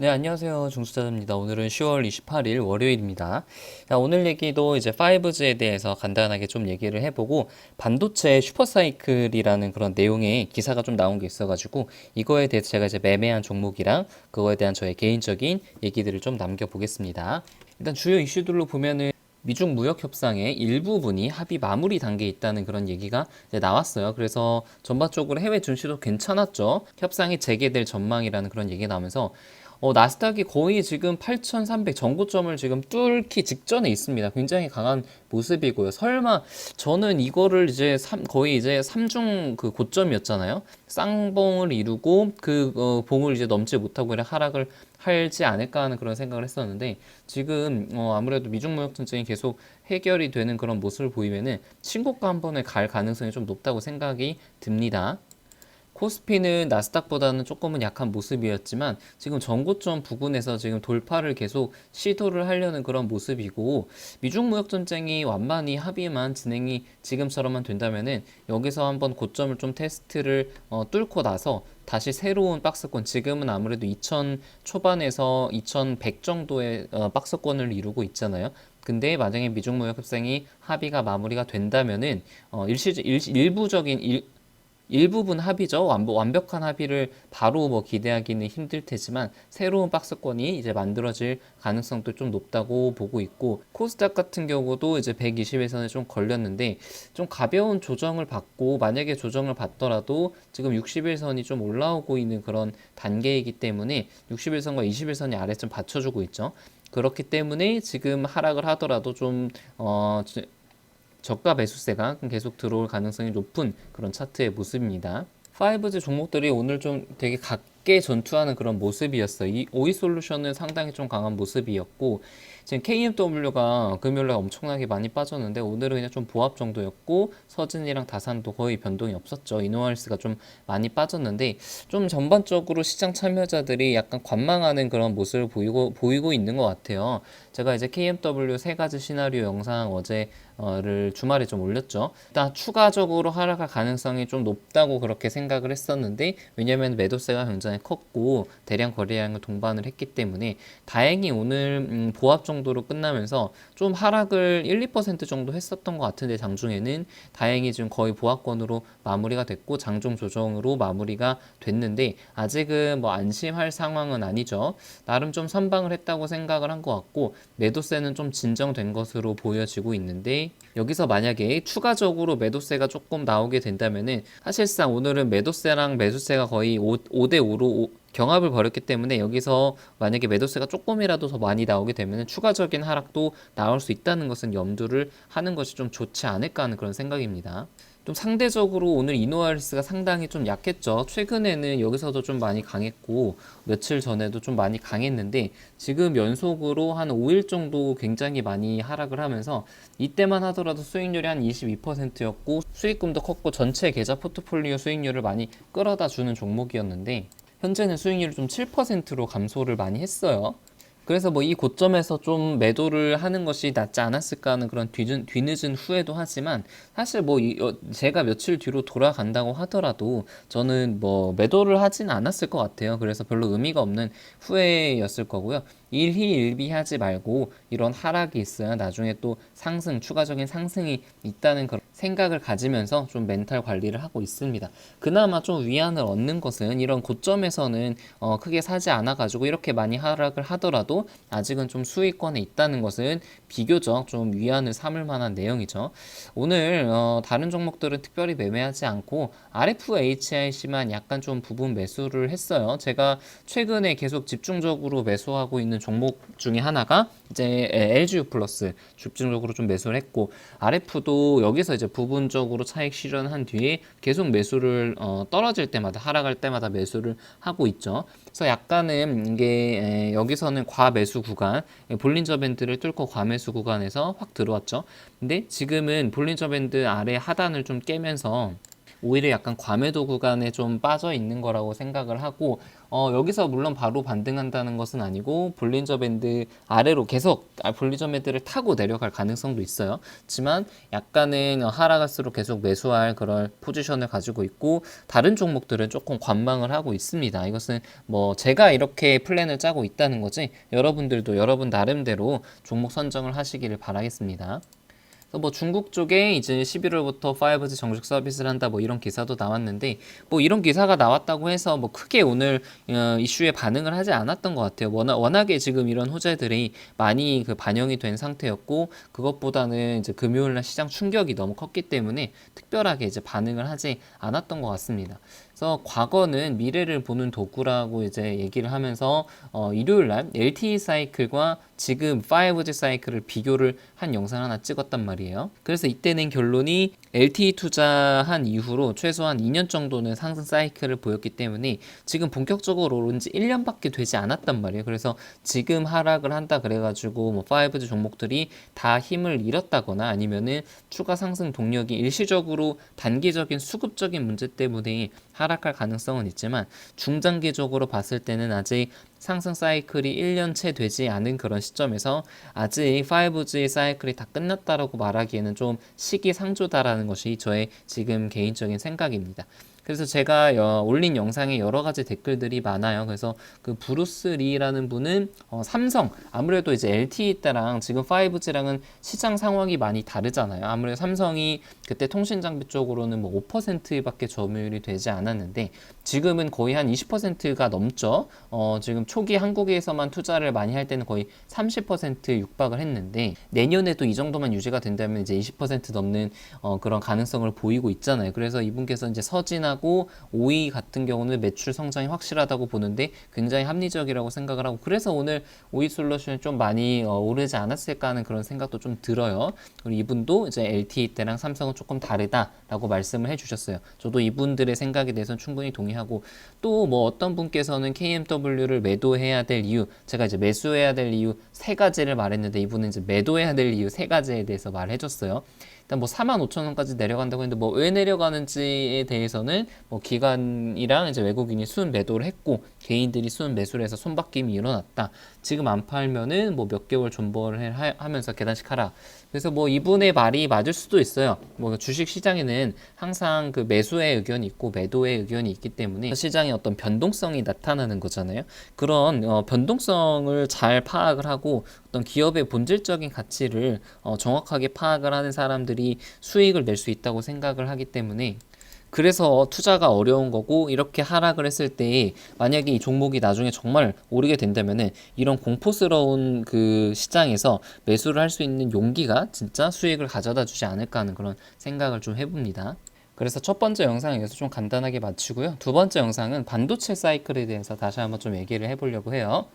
네, 안녕하세요. 중수자입니다. 오늘은 10월 28일 월요일입니다. 자, 오늘 얘기도 이제 5G에 대해서 간단하게 좀 얘기를 해보고 반도체 슈퍼사이클이라는 그런 내용의 기사가 좀 나온 게 있어가지고 이거에 대해서 제가 이제 매매한 종목이랑 그거에 대한 저의 개인적인 얘기들을 좀 남겨보겠습니다. 일단 주요 이슈들로 보면은 미중 무역 협상의 일부분이 합의 마무리 단계에 있다는 그런 얘기가 이제 나왔어요. 그래서 전반적으로 해외 증시도 괜찮았죠. 협상이 재개될 전망이라는 그런 얘기가 나오면서 나스닥이 거의 지금 8,300 전고점을 지금 뚫기 직전에 있습니다. 굉장히 강한 모습이고요. 설마 저는 이거를 이제 거의 이제 3중 그 고점이었잖아요. 쌍봉을 이루고 봉을 이제 넘지 못하고 그냥 하락을 하지 않을까 하는 그런 생각을 했었는데 지금 아무래도 미중 무역 전쟁이 계속 해결이 되는 그런 모습을 보이면은 신고가 한 번에 갈 가능성이 좀 높다고 생각이 듭니다. 코스피는 나스닥보다는 조금은 약한 모습이었지만 지금 전고점 부근에서 지금 돌파를 계속 시도를 하려는 그런 모습이고 미중 무역 전쟁이 완만히 합의만 진행이 지금처럼만 된다면은 여기서 한번 고점을 좀 테스트를 뚫고 나서 다시 새로운 박스권, 지금은 아무래도 2000 초반에서 2100 정도의 박스권을 이루고 있잖아요. 근데 만약에 미중 무역 협상이 합의가 마무리가 된다면은 일부적인 일부분 합의죠. 완벽한 합의를 바로 뭐 기대하기는 힘들 테지만 새로운 박스권이 이제 만들어질 가능성도 좀 높다고 보고 있고 코스닥 같은 경우도 이제 120일선에 좀 걸렸는데 좀 가벼운 조정을 받고 만약에 조정을 받더라도 지금 60일선이 좀 올라오고 있는 그런 단계이기 때문에 60일선과 20일선이 아래 좀 받쳐주고 있죠. 그렇기 때문에 지금 하락을 하더라도 좀 저가 매수세가 계속 들어올 가능성이 높은 그런 차트의 모습입니다. 5G 종목들이 오늘 좀 되게 각계 전투하는 그런 모습이었어요. 이 오이솔루션은 상당히 좀 강한 모습이었고 지금 KMW가 금요일날 엄청나게 많이 빠졌는데 오늘은 그냥 좀 보합 정도였고 서진이랑 다산도 거의 변동이 없었죠. 이노알스가 좀 많이 빠졌는데 좀 전반적으로 시장 참여자들이 약간 관망하는 그런 모습을 보이고 있는 것 같아요. 제가 이제 KMW 세 가지 시나리오 영상 어제를 주말에 좀 올렸죠. 일단 추가적으로 하락할 가능성이 좀 높다고 그렇게 생각을 했었는데 왜냐면 매도세가 굉장히 컸고 대량 거래량을 동반을 했기 때문에 다행히 오늘 보합 정도로 끝나면서 좀 하락을 1, 2% 정도 했었던 것 같은데 장중에는 다행히 지금 거의 보합권으로 마무리가 됐고 장중 조정으로 마무리가 됐는데 아직은 뭐 안심할 상황은 아니죠. 나름 좀 선방을 했다고 생각을 한 것 같고 매도세는 좀 진정된 것으로 보여지고 있는데 여기서 만약에 추가적으로 매도세가 조금 나오게 된다면은 사실상 오늘은 매도세랑 매수세가 거의 5대 5로 경합을 벌였기 때문에 여기서 만약에 매도세가 조금이라도 더 많이 나오게 되면 추가적인 하락도 나올 수 있다는 것은 염두를 하는 것이 좀 좋지 않을까 하는 그런 생각입니다. 좀 상대적으로 오늘 이노아리스가 상당히 좀 약했죠. 최근에는 여기서도 좀 많이 강했고 며칠 전에도 좀 많이 강했는데 지금 연속으로 한 5일 정도 굉장히 많이 하락을 하면서 이때만 하더라도 수익률이 한 22%였고 수익금도 컸고 전체 계좌 포트폴리오 수익률을 많이 끌어다 주는 종목이었는데 현재는 수익률이 좀 7%로 감소를 많이 했어요. 그래서 뭐 이 고점에서 좀 매도를 하는 것이 낫지 않았을까 하는 그런 뒤늦은 후회도 하지만 사실 뭐 제가 며칠 뒤로 돌아간다고 하더라도 저는 뭐 매도를 하진 않았을 것 같아요. 그래서 별로 의미가 없는 후회였을 거고요. 일희일비하지 말고 이런 하락이 있어야 나중에 또 추가적인 상승이 있다는 그런 생각을 가지면서 좀 멘탈 관리를 하고 있습니다. 그나마 좀 위안을 얻는 것은 이런 고점에서는 크게 사지 않아 가지고 이렇게 많이 하락을 하더라도 아직은 좀 수익권에 있다는 것은 비교적 좀 위안을 삼을 만한 내용이죠. 오늘 다른 종목들은 특별히 매매하지 않고 RFHIC만 약간 좀 부분 매수를 했어요. 제가 최근에 계속 집중적으로 매수하고 있는 종목 중에 하나가 이제 LGU 플러스 집중적으로 좀 매수를 했고 RF도 여기서 이제 부분적으로 차익 실현한 뒤에 계속 매수를 떨어질 때마다 하락할 때마다 매수를 하고 있죠. 그래서 약간은 이게 여기서는 과매수 구간, 볼린저 밴드를 뚫고 과매수 구간에서 확 들어왔죠. 근데 지금은 볼린저 밴드 아래 하단을 좀 깨면서 오히려 약간 과매도 구간에 좀 빠져 있는 거라고 생각을 하고, 여기서 물론 바로 반등한다는 것은 아니고 볼린저 밴드 아래로 계속 볼린저 밴드를 타고 내려갈 가능성도 있어요. 하지만 약간은 하락할수록 계속 매수할 그런 포지션을 가지고 있고, 다른 종목들은 조금 관망을 하고 있습니다. 이것은 뭐 제가 이렇게 플랜을 짜고 있다는 거지, 여러분들도 여러분 나름대로 종목 선정을 하시기를 바라겠습니다. 그래서 뭐 중국 쪽에 이제 11월부터 5G 정식 서비스를 한다 뭐 이런 기사도 나왔는데, 뭐 이런 기사가 나왔다고 해서 뭐 크게 오늘 이슈에 반응을 하지 않았던 것 같아요. 워낙에 지금 이런 호재들이 많이 그 반영이 된 상태였고, 그것보다는 이제 금요일날 시장 충격이 너무 컸기 때문에 특별하게 이제 반응을 하지 않았던 것 같습니다. 그래서 과거는 미래를 보는 도구라고 이제 얘기를 하면서 일요일날 LTE 사이클과 지금 5G 사이클을 비교를 한 영상 하나 찍었단 말이에요. 그래서 이때는 결론이 LTE 투자한 이후로 최소한 2년 정도는 상승 사이클을 보였기 때문에 지금 본격적으로 오른 지 1년밖에 되지 않았단 말이에요. 그래서 지금 하락을 한다 그래가지고 뭐 5G 종목들이 다 힘을 잃었다거나 아니면은 추가 상승 동력이 일시적으로 단기적인 수급적인 문제 때문에 하락할 가능성은 있지만, 중장기적으로 봤을 때는 아직 상승 사이클이 1년 채 되지 않은 그런 시점에서 아직 5G 사이클이 다 끝났다라고 말하기에는 좀 시기상조다라는 것이 저의 지금 개인적인 생각입니다. 그래서 제가 올린 영상에 여러 가지 댓글들이 많아요. 그래서 그 브루스 리라는 분은 삼성, 아무래도 이제 LTE 때랑 지금 5G랑은 시장 상황이 많이 다르잖아요. 아무래도 삼성이 그때 통신 장비 쪽으로는 뭐 5%밖에 점유율이 되지 않았는데 지금은 거의 한 20%가 넘죠. 지금 초기 한국에서만 투자를 많이 할 때는 거의 30% 육박을 했는데, 내년에도 이 정도만 유지가 된다면 이제 20% 넘는 그런 가능성을 보이고 있잖아요. 그래서 이분께서 이제 서진하고 오이 같은 경우는 매출 성장이 확실하다고 보는데 굉장히 합리적이라고 생각을 하고, 그래서 오늘 오이 솔루션이 좀 많이 오르지 않았을까 하는 그런 생각도 좀 들어요. 그리고 이분도 이제 LTE 때랑 삼성은 조금 다르다라고 말씀을 해주셨어요. 저도 이분들의 생각에 대해서는 충분히 동의하고, 또 뭐 어떤 분께서는 KMW를 매도해야 될 이유, 제가 이제 매수해야 될 이유 세 가지를 말했는데 이분은 이제 매도해야 될 이유 세 가지에 대해서 말해줬어요. 일단 뭐 45,000원까지 내려간다고 했는데 뭐 왜 내려가는지에 대해서는 뭐 기관이랑 이제 외국인이 순 매도를 했고 개인들이 순 매수를 해서 손바뀜이 일어났다. 지금 안 팔면은 뭐 몇 개월 존버를 하면서 계단식 하라. 그래서 뭐 이분의 말이 맞을 수도 있어요. 뭐 주식 시장에는 항상 그 매수의 의견이 있고 매도의 의견이 있기 때문에 시장의 어떤 변동성이 나타나는 거잖아요. 그런 변동성을 잘 파악을 하고 어떤 기업의 본질적인 가치를 정확하게 파악을 하는 사람들이 수익을 낼 수 있다고 생각을 하기 때문에, 그래서 투자가 어려운 거고, 이렇게 하락을 했을 때 만약에 이 종목이 나중에 정말 오르게 된다면은 이런 공포스러운 그 시장에서 매수를 할 수 있는 용기가 진짜 수익을 가져다 주지 않을까 하는 그런 생각을 좀 해봅니다. 그래서 첫 번째 영상은 여기서 좀 간단하게 마치고요. 두 번째 영상은 반도체 사이클에 대해서 다시 한번 좀 얘기를 해보려고 해요.